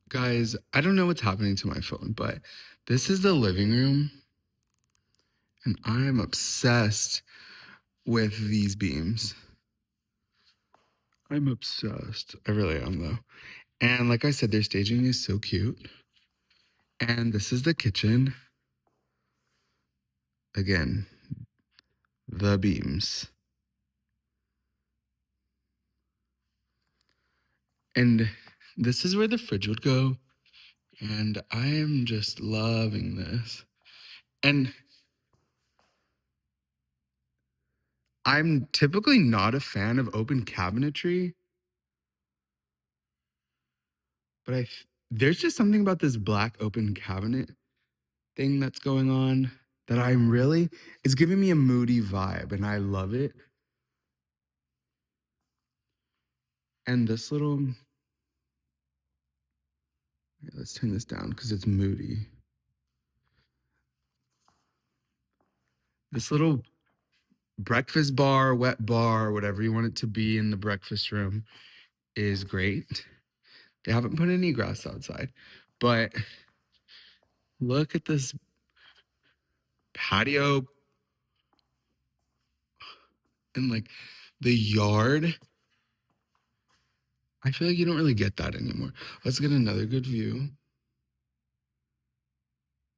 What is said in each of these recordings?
Guys, I don't know what's happening to my phone, but this is the living room, and I'm obsessed with these beams. I'm obsessed. I really am, though. And like I said, their staging is so cute. And this is the kitchen. Again, the beams. And this is where the fridge would go. And I am just loving this. And I'm typically not a fan of open cabinetry, but there's just something about this black open cabinet thing that's going on that I'm really, it's giving me a moody vibe and I love it. And this little, let's turn this down because it's moody. This little breakfast bar, wet bar, whatever you want it to be in the breakfast room is great. They haven't put any grass outside, but look at this patio and like the yard. I feel like you don't really get that anymore. Let's get another good view.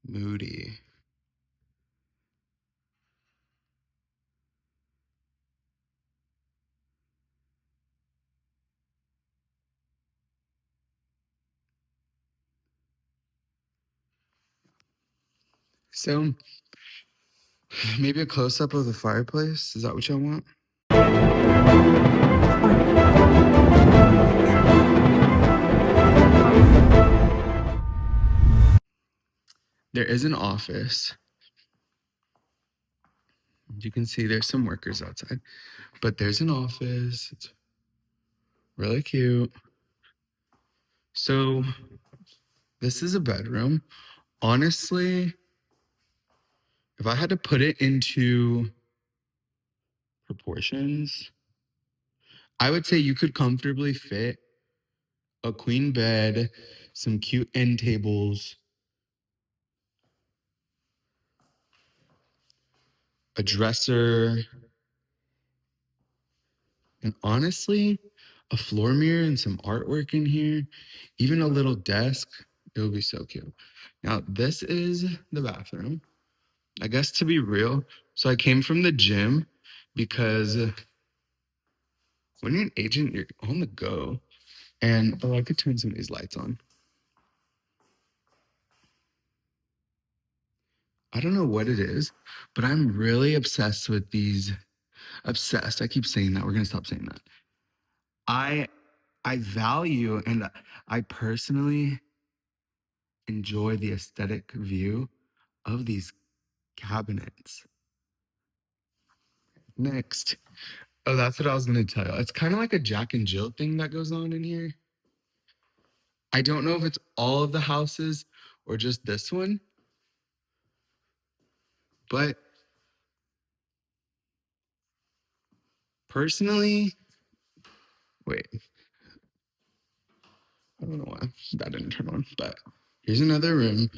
Moody. So maybe a close up of the fireplace. Is that what y'all want? There is an office. You can see there's some workers outside, but there's an office. It's really cute. So this is a bedroom. Honestly, if I had to put it into proportions, I would say you could comfortably fit a queen bed, some cute end tables, a dresser, and honestly, a floor mirror and some artwork in here, even a little desk. It would be so cute. Now, this is the bathroom. I guess to be real, so I came from the gym because when you're an agent, you're on the go. And oh, I could turn some of these lights on. I don't know what it is, but I'm really obsessed with these. Obsessed. I keep saying that. We're gonna stop saying that. I I value and I personally enjoy the aesthetic view of these cabinets. Next. Oh, that's what I was gonna tell you. It's kind of like a Jack and Jill thing that goes on in here. I don't know if it's all of the houses or just this one, but personally, wait, I don't know why that didn't turn on, but here's another room.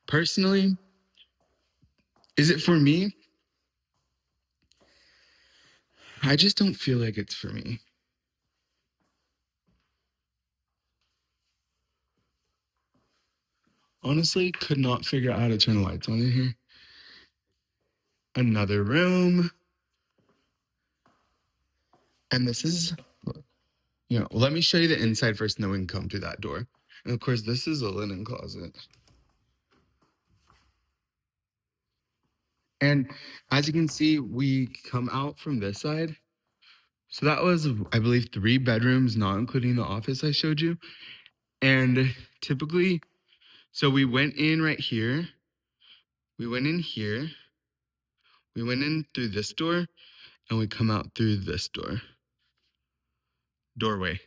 Personally, is it for me? I just don't feel like it's for me. Honestly, could not figure out how to turn the lights on in here. Another room. And this is, let me show you the inside first and then we can come through that door. And of course, this is a linen closet. And as you can see, we come out from this side. So that was, I believe, 3 bedrooms, not including the office I showed you. And typically, so we went in right here. We went in here. We went in through this door and we come out through this doorway.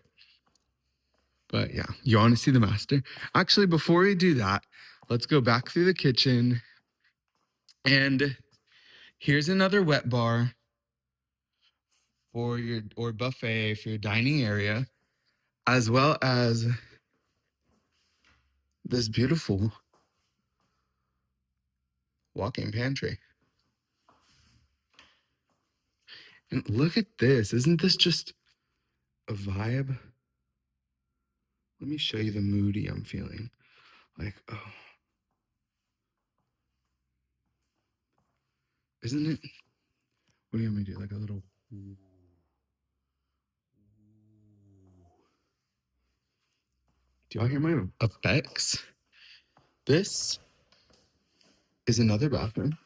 But yeah, you want to see the master? Actually, before we do that, let's go back through the kitchen. And here's another wet bar for your or buffet for your dining area, as well as this beautiful walk-in pantry. And look at this. Isn't this just a vibe? Let me show you the moody I'm feeling. Like, oh, isn't it? What do you want me to do? Like a little. Do y'all hear my effects? This is another bathroom.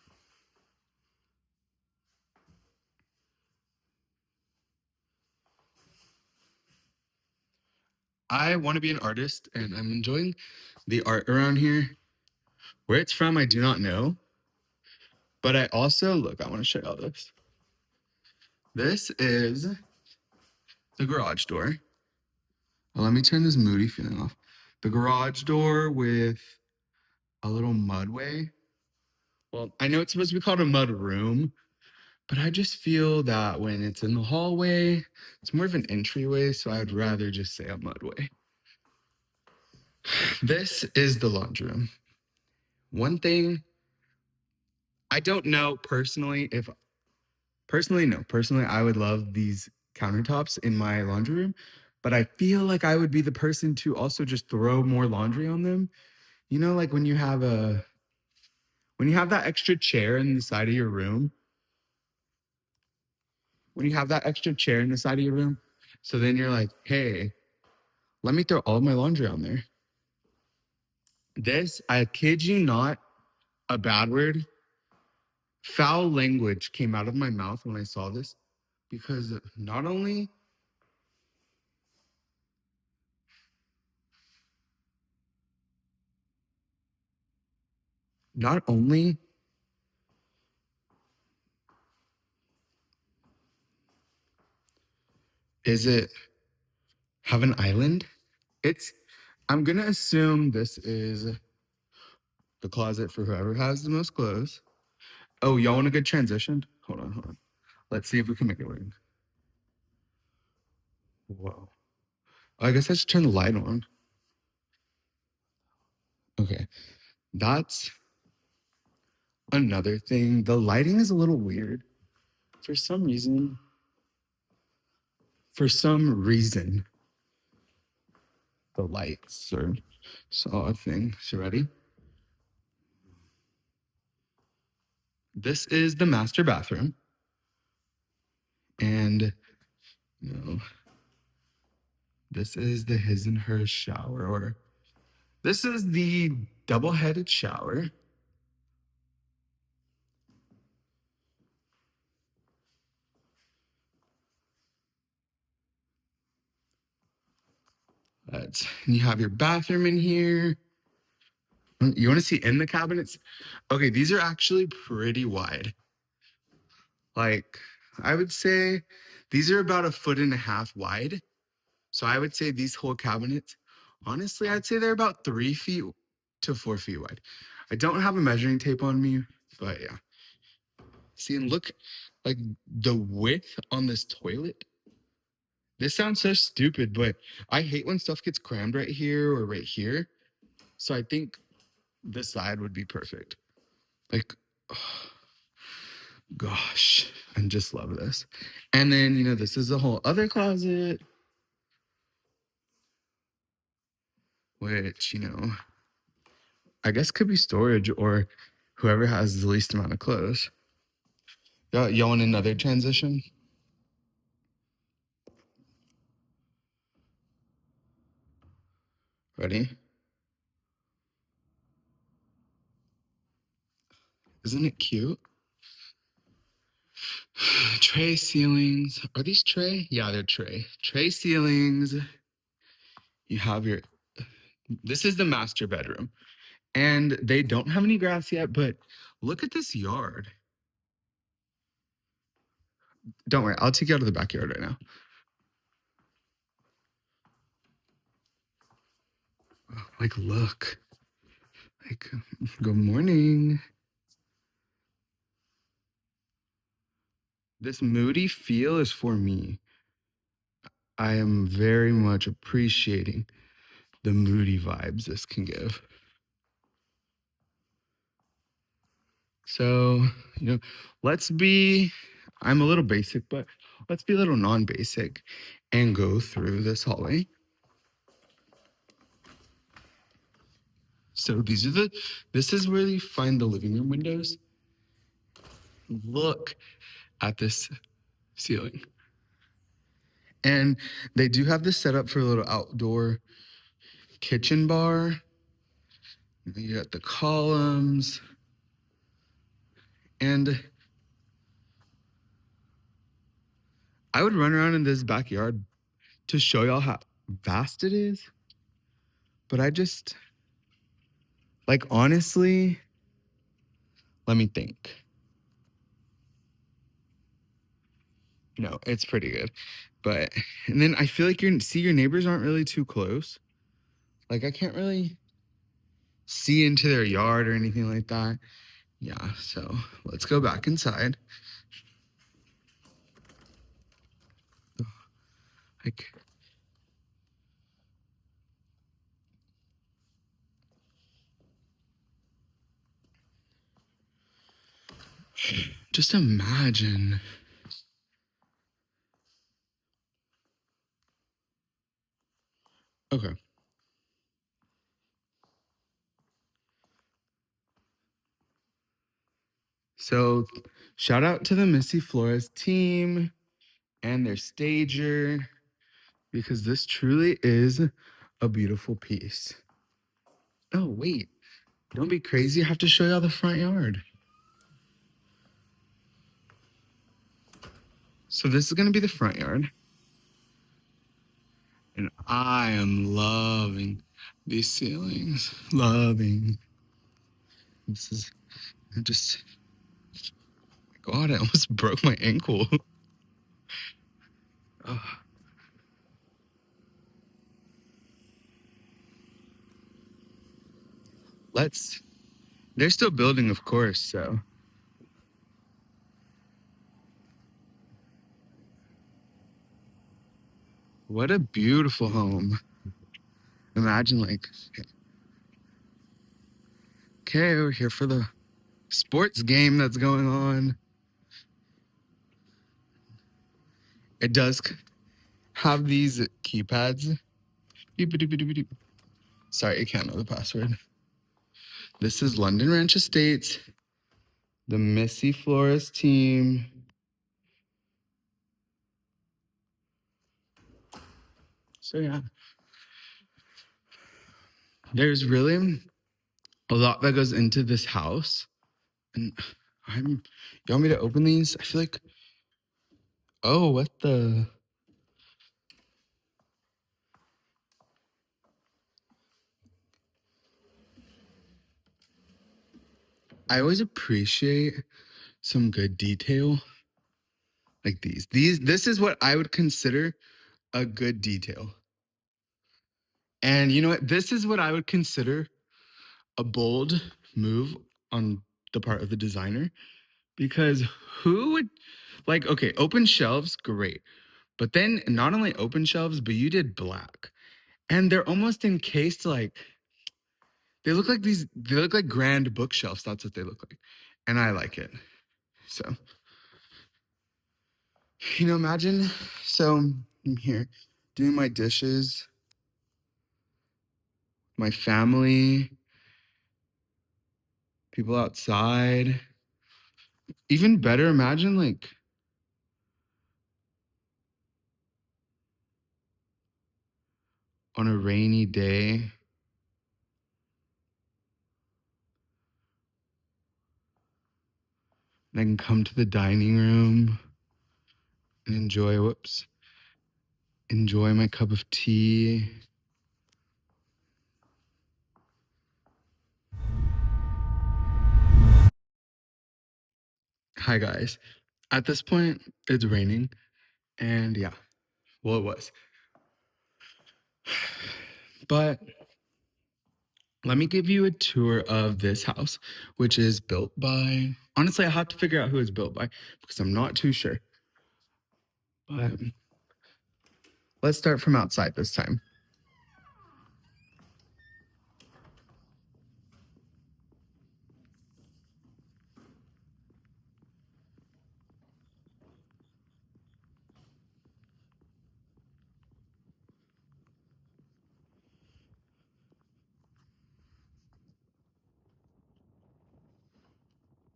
I want to be an artist and I'm enjoying the art around here. Where it's from, I do not know. But I also, look, I want to show y'all this. This is the garage door. Well, let me turn this moody feeling off. The garage door with a little mudway. Well, I know it's supposed to be called a mud room, but I just feel that when it's in the hallway, it's more of an entryway, so I'd rather just say a mudway. This is the laundry room. One thing I don't know personally if personally I would love these countertops in my laundry room, but I feel like I would be the person to also just throw more laundry on them. You know, like when you have that extra chair in the side of your room, when you have that extra chair in the side of your room, so then you're like, hey, let me throw all of my laundry on there. This, I kid you not, a bad word, foul language came out of my mouth when I saw this because not only is it have an island, it's I'm gonna assume this is the closet for whoever has the most clothes. Oh, y'all want a good transition? Hold on. Let's see if we can make it work. Whoa. I guess I should turn the light on. Okay. That's another thing. The lighting is a little weird. For some reason, the lights are saw a thing. So ready? This is the master bathroom. And you know, this is the his and her shower, or this is the double-headed shower. You have your bathroom in here. You want to see in the cabinets? Okay, these are actually pretty wide. Like, I would say these are about 1.5 feet wide. So I would say these whole cabinets, honestly, I'd say they're about 3 feet to 4 feet wide. I don't have a measuring tape on me, but yeah. See, and look, like the width on this toilet. This sounds so stupid, but I hate when stuff gets crammed right here or right here. So I think this side would be perfect. Like, oh, gosh, I just love this. And then, this is a whole other closet, which, I guess could be storage or whoever has the least amount of clothes. Y'all want another transition? Ready? Isn't it cute? Tray ceilings. Are these tray? Yeah, they're tray. Tray ceilings. You have this is the master bedroom. And they don't have any grass yet, but look at this yard. Don't worry, I'll take you out of the backyard right now. Like, look. Like, good morning. This moody feel is for me. I am very much appreciating the moody vibes this can give. So, you know, let's be, I'm a little basic, but let's be a little non-basic and go through this hallway. So this is where you find the living room windows. Look at this ceiling. And they do have this set up for a little outdoor kitchen bar. You got the columns. And I would run around in this backyard to show y'all how vast it is. But I just, like, honestly, let me think. No, it's pretty good. But, and then I feel like your neighbors aren't really too close. Like, I can't really see into their yard or anything like that. Yeah, so let's go back inside. Like, just imagine. Okay. So, shout out to the Missy Flores team and their stager because this truly is a beautiful piece. Oh, wait. Don't be crazy. I have to show y'all the front yard. So, this is going to be the front yard. And I am loving these ceilings. Loving. This is just, God, I almost broke my ankle. Oh. They're still building, of course, so. What a beautiful home. Imagine, like, okay, we're here for the sports game that's going on. It does have these keypads. Beep, beep, beep, beep, beep. Sorry, I can't know the password. This is London Ranch Estates, the Missy Flores team. So yeah, there's really a lot that goes into this house. And you want me to open these? I feel like, oh, what the? I always appreciate some good detail like these. This is what I would consider a good detail. And you know what? This is what I would consider a bold move on the part of the designer because who would like, okay, open shelves, great. But then not only open shelves, but you did black. And they're almost encased like they look like grand bookshelves. That's what they look like. And I like it. So, imagine so I'm here doing my dishes, my family, people outside. Even better, imagine like on a rainy day. And I can come to the dining room and enjoy my cup of tea. Hi, guys. At this point, it's raining. And yeah, well, it was. But let me give you a tour of this house, which is built by, honestly, I have to figure out who it's built by because I'm not too sure. But let's start from outside this time.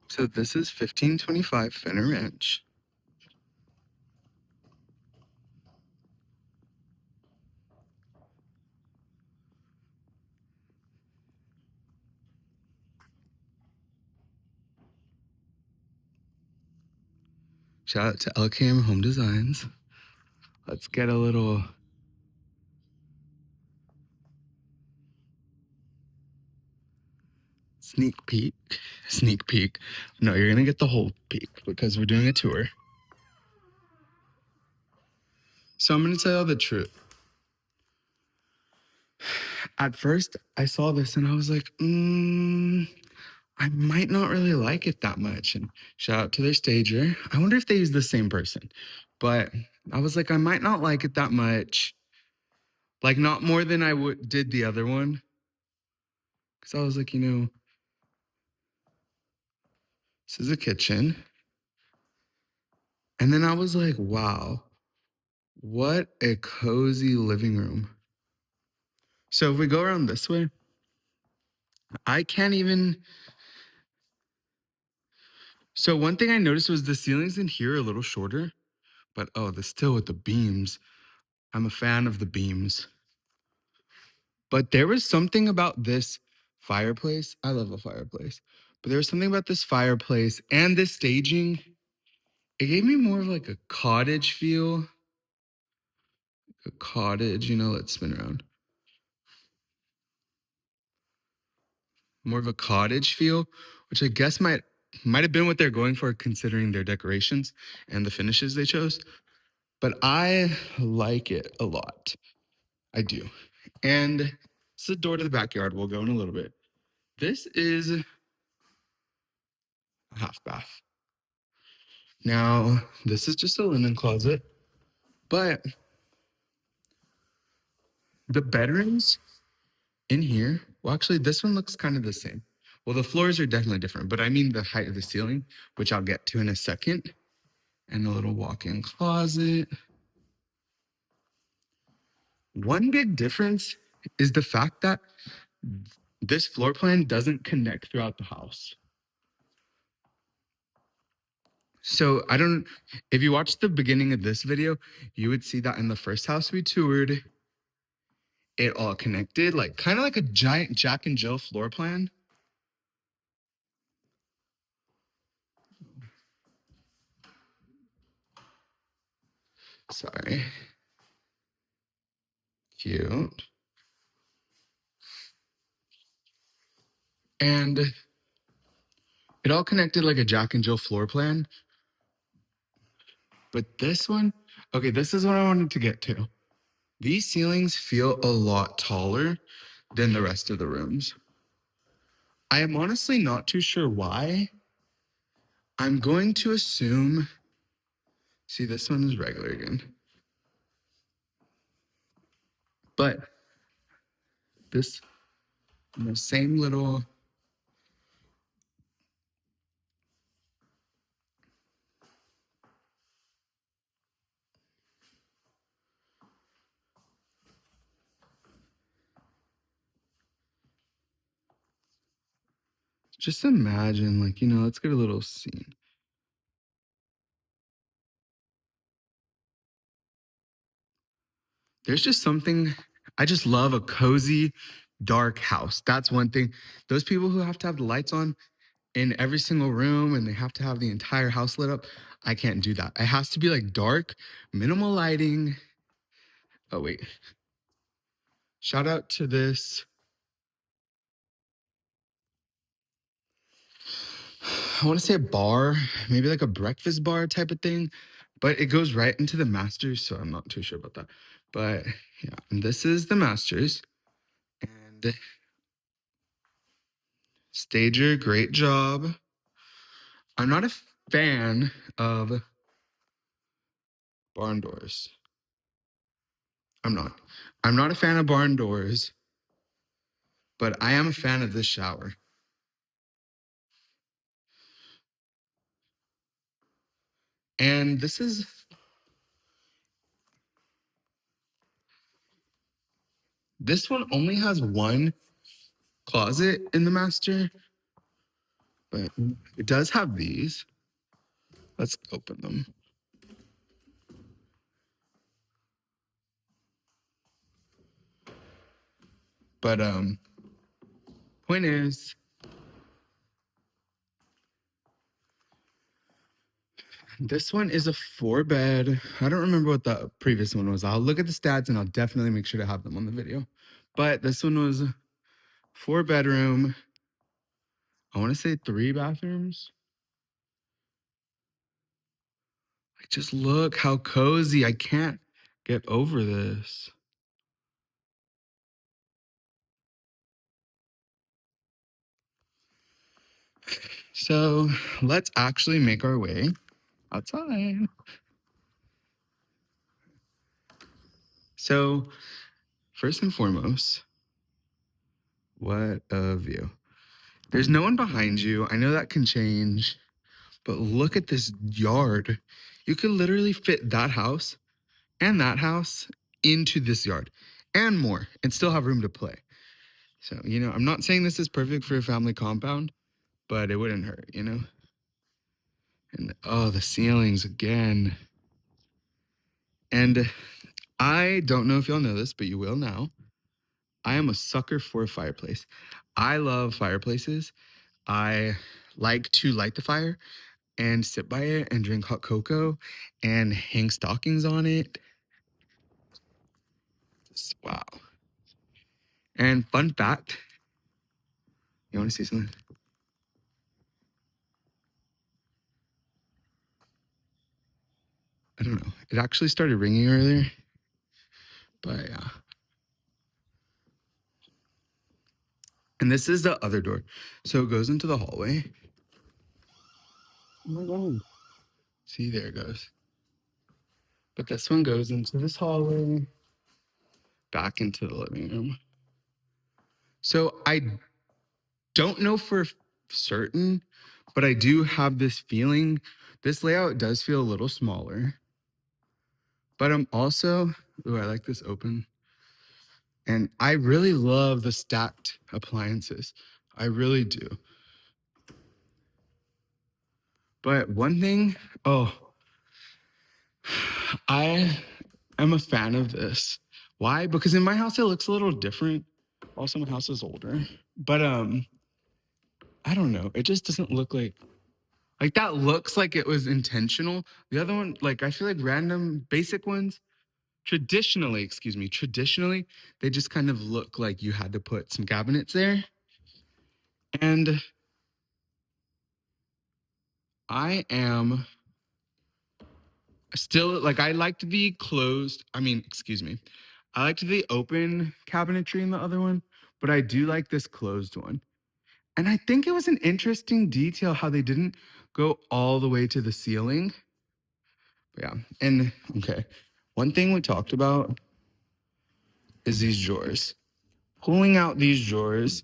So this is 1525 Fenner Ranch. Shout out to LKM Home Designs. Let's get a little sneak peek. Sneak peek. No, you're gonna get the whole peek because we're doing a tour. So I'm gonna tell you the truth. At first, I saw this and I was like, I might not really like it that much. And shout out to their stager. I wonder if they use the same person. But I was like, I might not like it that much. Like, not more than I did the other one. Because I was like, this is a kitchen. And then I was like, wow, what a cozy living room. So if we go around this way, I can't even. So one thing I noticed was the ceilings in here are a little shorter, but still with the beams. I'm a fan of the beams. But there was something about this fireplace. I love a fireplace. But there was something about this fireplace and this staging. It gave me more of like a cottage feel. A cottage, let's spin around. More of a cottage feel, which I guess might have been what they're going for considering their decorations and the finishes they chose. But I like it a lot. I do. And it's the door to the backyard. We'll go in a little bit. This is a half bath. Now, this is just a linen closet, but the bedrooms in here, well, actually, this one looks kind of the same. Well, the floors are definitely different, but I mean the height of the ceiling, which I'll get to in a second, and a little walk-in closet. One big difference is the fact that this floor plan doesn't connect throughout the house. So if you watched the beginning of this video, you would see that in the first house we toured, it all connected, like kind of like a giant Jack and Jill floor plan. Sorry. Cute. And it all connected like a Jack and Jill floor plan. But this one, okay, this is what I wanted to get to. These ceilings feel a lot taller than the rest of the rooms. I am honestly not too sure why. I'm going to assume, see, this one is regular again. But this, the same little, just imagine, like, let's get a little scene. There's just something, I just love a cozy, dark house. That's one thing. Those people who have to have the lights on in every single room and they have to have the entire house lit up, I can't do that. It has to be like dark, minimal lighting. Oh, wait. Shout out to this. I want to say a bar, maybe like a breakfast bar type of thing, but it goes right into the masters, so I'm not too sure about that. But yeah, and this is the masters. And stager, great job. I'm not a fan of barn doors. I'm not. I'm not a fan of barn doors, but I am a fan of this shower. And this one only has one closet in the master, but it does have these. Let's open them. But point is, this one is a 4-bed. I don't remember what the previous one was. I'll look at the stats and I'll definitely make sure to have them on the video. But this one was 4-bedroom. I want to say 3 bathrooms. Like, just look how cozy. I can't get over this. So let's actually make our way outside. So first and foremost, what a view. There's no one behind you. I know that can change, but look at this yard. You could literally fit that house and that house into this yard and more and still have room to play. So, I'm not saying this is perfect for a family compound, but it wouldn't hurt, And oh, the ceilings again. And I don't know if y'all know this, but you will now. I am a sucker for a fireplace. I love fireplaces. I like to light the fire and sit by it and drink hot cocoa and hang stockings on it. Wow. And fun fact, you want to see something? I don't know. It actually started ringing earlier, but yeah. And this is the other door. So it goes into the hallway. Oh my God. See, there it goes. But this one goes into this hallway, back into the living room. So I don't know for certain, but I do have this feeling. This layout does feel a little smaller. But I'm also, I like this open. And I really love the stacked appliances. I really do. But one thing, I am a fan of this. Why? Because in my house it looks a little different. Also, my house is older. But I don't know. It just doesn't look like that looks like it was intentional. The other one, like I feel like random basic ones, traditionally, they just kind of look like you had to put some cabinets there. And I am still like I liked the I liked the open cabinetry in the other one, but I do like this closed one. And I think it was an interesting detail how they didn't go all the way to the ceiling. But yeah. And okay. One thing we talked about is these drawers. Pulling out these drawers,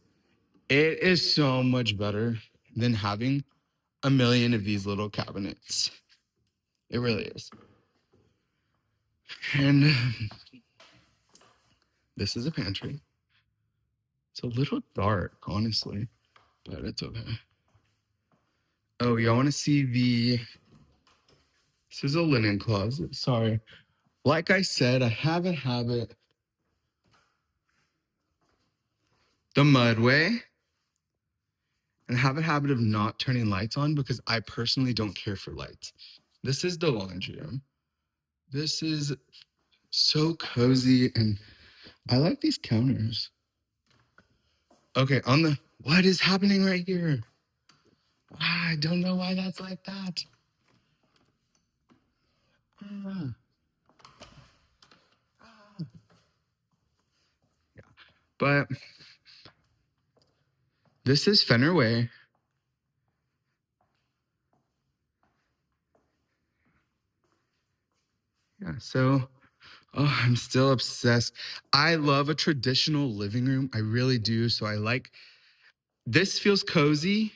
it is so much better than having a million of these little cabinets. It really is. And this is a pantry. It's a little dark, honestly, but it's okay. Oh, y'all want to see this is a linen closet. Sorry. Like I said, I have a habit the mud way and have a habit of not turning lights on because I personally don't care for lights. This is the laundry room. This is so cozy and I like these counters. Okay, what is happening right here? I don't know why that's like that. Ah. Yeah. But this is Fenner Way. Yeah, so I'm still obsessed. I love a traditional living room. I really do. So this feels cozy.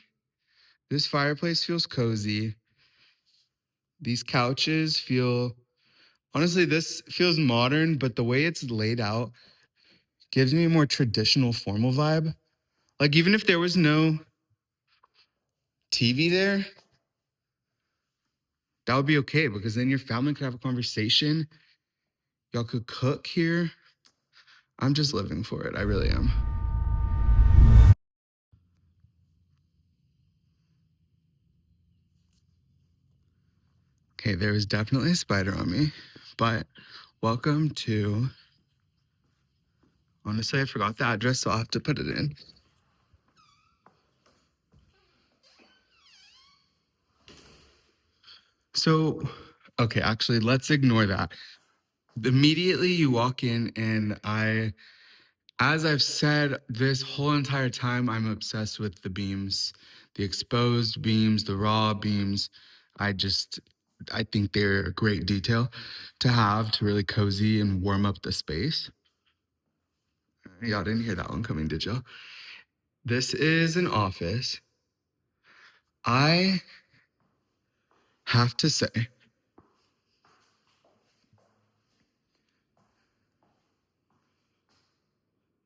This fireplace feels cozy. These couches honestly, this feels modern, but the way it's laid out gives me a more traditional formal vibe. Like even if there was no TV there, that would be okay because then your family could have a conversation. Y'all could cook here. I'm just living for it. I really am. Okay, there is definitely a spider on me, but welcome to. Honestly, I forgot the address, so I'll have to put it in. So, okay, actually, let's ignore that. Immediately you walk in, and as I've said this whole entire time, I'm obsessed with the beams, the exposed beams, the raw beams. I think they're a great detail to have to really cozy and warm up the space. Y'all didn't hear that one coming, did y'all? This is an office. I have to say,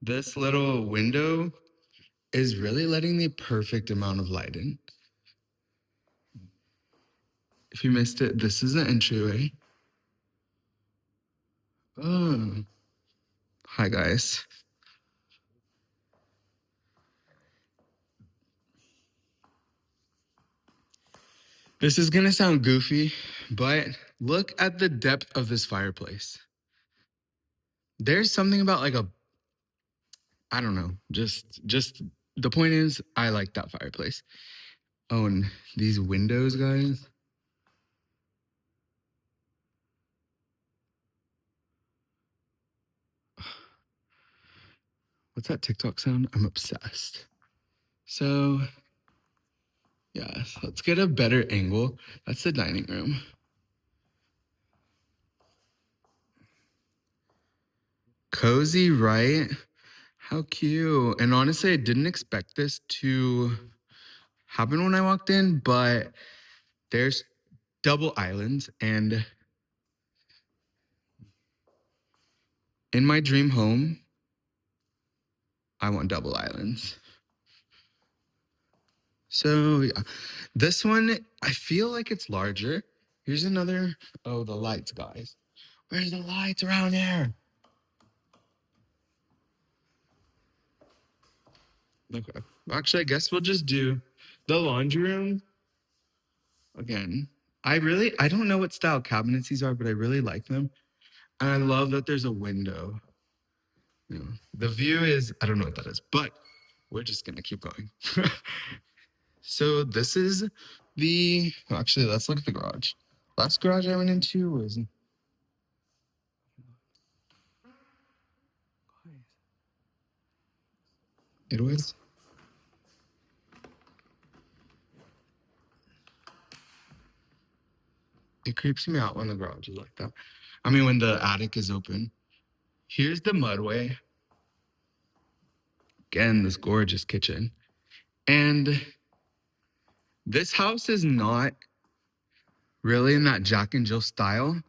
this little window is really letting the perfect amount of light in. If you missed it, this is the entryway. Oh, hi guys. This is gonna sound goofy, but look at the depth of this fireplace. There's something about I don't know, just the point is I like that fireplace. Oh, and these windows, guys. What's that TikTok sound? I'm obsessed. So, yes, let's get a better angle. That's the dining room. Cozy, right? How cute. And honestly, I didn't expect this to happen when I walked in, but there's double islands. And in my dream home, I want double islands. So, yeah, this one, I feel like it's larger. Here's another. Oh, the lights, guys. Where's the lights around here? Okay. Actually, I guess we'll just do the laundry room again. I don't know what style cabinets these are, but I really like them. And I love that there's a window. You know, the view is, I don't know what that is, but we're just gonna keep going. So this is actually, let's look at the garage. Last garage I went into was, it was, it creeps me out when the garage is like that. I mean, when the attic is open. Here's the mudway. Again, this gorgeous kitchen. And this house is not really in that Jack and Jill style.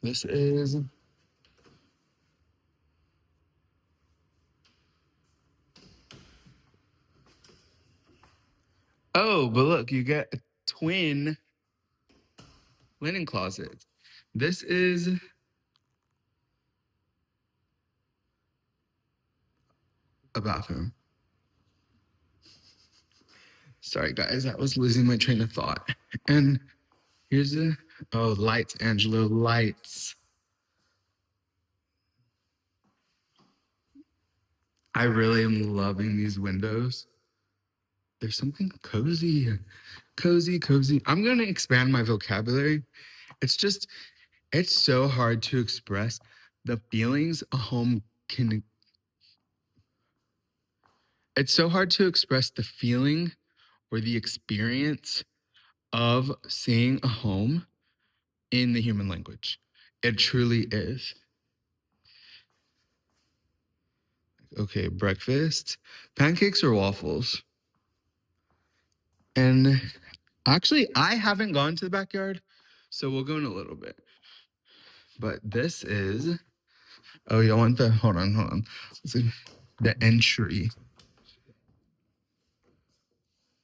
This is, oh, but look, you get a twin linen closet. This is a bathroom. Sorry, guys, I was losing my train of thought. And here's lights, Angelo, lights. I really am loving these windows. There's something cozy, cozy, cozy. I'm going to expand my vocabulary. It's it's so hard to express the feelings a home can. It's so hard to express the feeling or the experience of seeing a home in the human language. It truly is. Okay, breakfast, pancakes or waffles. And actually, I haven't gone to the backyard, so we'll go in a little bit. But this is, oh, you want hold on. Let's see. the entry.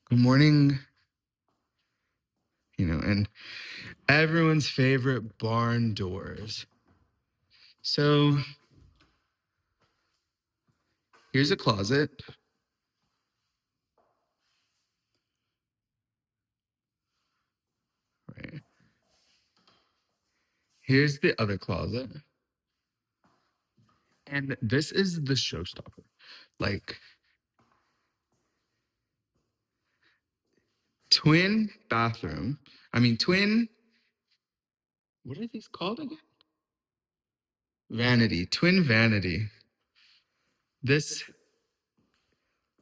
Good morning. And everyone's favorite barn doors. So here's a closet. Right. Here's the other closet. And this is the showstopper. Like, twin bathroom. Twin. What are these called again? Vanity. Twin vanity. This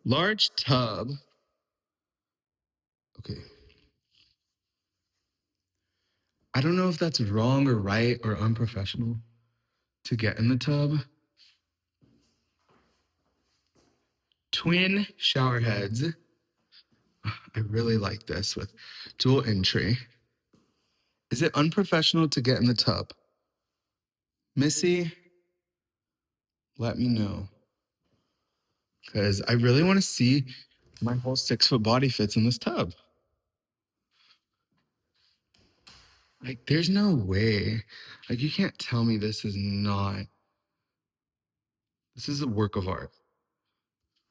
large tub. Okay. I don't know if that's wrong or right or unprofessional to get in the tub. Twin shower heads. I really like this with dual entry. Is it unprofessional to get in the tub? Missy, let me know. Because I really want to see my whole 6-foot body fits in this tub. Like, there's no way. Like, you can't tell me this is a work of art.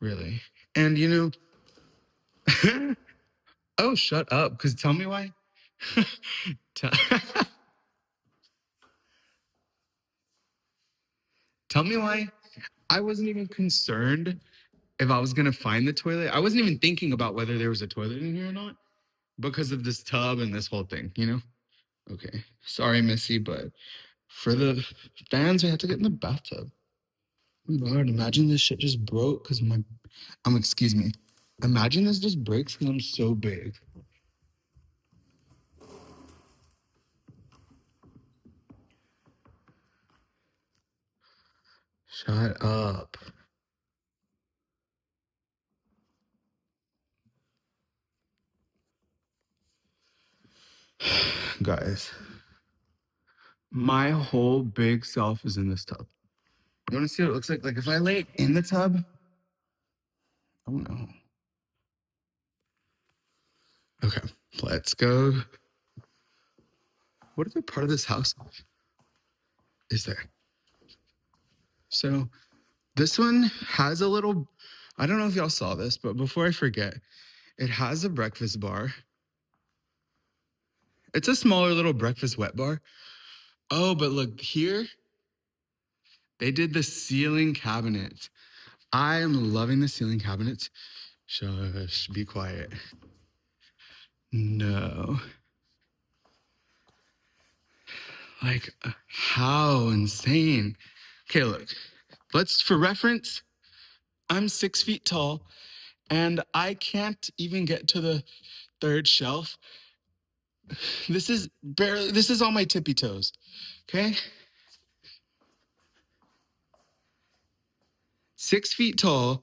Really. And oh, shut up. Because tell me why. Tell tell me why I wasn't even concerned if I was going to find the toilet. I wasn't even thinking about whether there was a toilet in here or not because of this tub and this whole thing? Okay. Sorry, Missy, but for the fans, we had to get in the bathtub. Oh my Lord, imagine this shit just broke because excuse me. Imagine this just breaks because I'm so big. Shut up. Guys, my whole big self is in this tub. You want to see what it looks like? Like if I lay in the tub, oh no. Okay, let's go. What other part of this house is there? So this one has a little, I don't know if y'all saw this, but before I forget, it has a breakfast bar. It's a smaller little breakfast wet bar. Oh, but look here, they did the ceiling cabinets. I am loving the ceiling cabinets. Shush, be quiet. No. Like, how insane. Okay, look, for reference, I'm 6 feet tall and I can't even get to the third shelf. This is on my tippy toes, okay? 6 feet tall,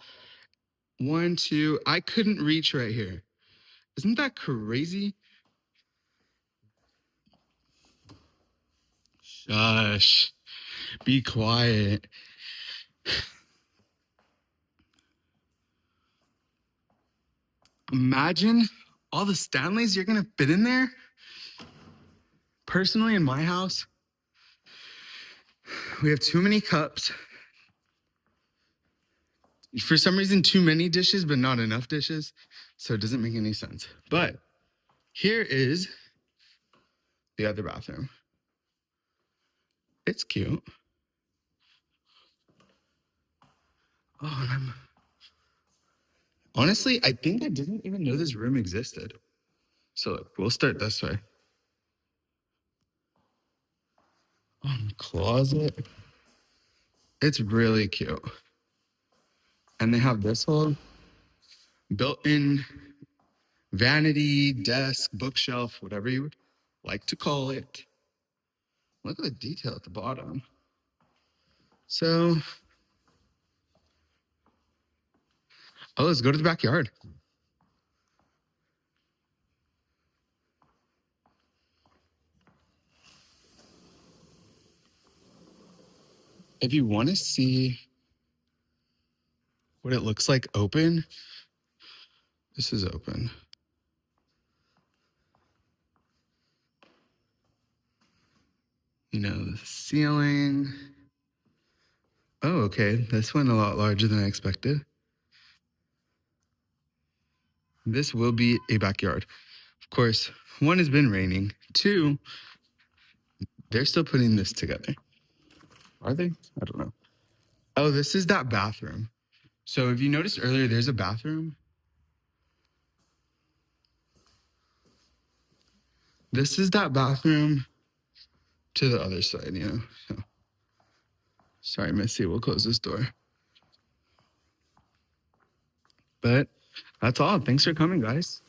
1, 2, I couldn't reach right here. Isn't that crazy? Shush, be quiet. Imagine all the Stanleys you're gonna fit in there. Personally, in my house, we have too many cups. For some reason, too many dishes, but not enough dishes. So it doesn't make any sense. But here is the other bathroom. It's cute. Oh, and honestly, I think I didn't even know this room existed. So look, we'll start this way. Oh, closet. It's really cute. And they have this whole built-in vanity, desk, bookshelf, whatever you would like to call it. Look at the detail at the bottom. So, let's go to the backyard. If you want to see what it looks like open. This is open. You know, the ceiling. Oh, okay. This one a lot larger than I expected. This will be a backyard. Of course, one has been raining. Two, they're still putting this together. Are they? I don't know. Oh, this is that bathroom. So if you noticed earlier, there's a bathroom. This is that bathroom to the other side, you know. So, sorry, Missy. We'll close this door. But that's all. Thanks for coming, guys.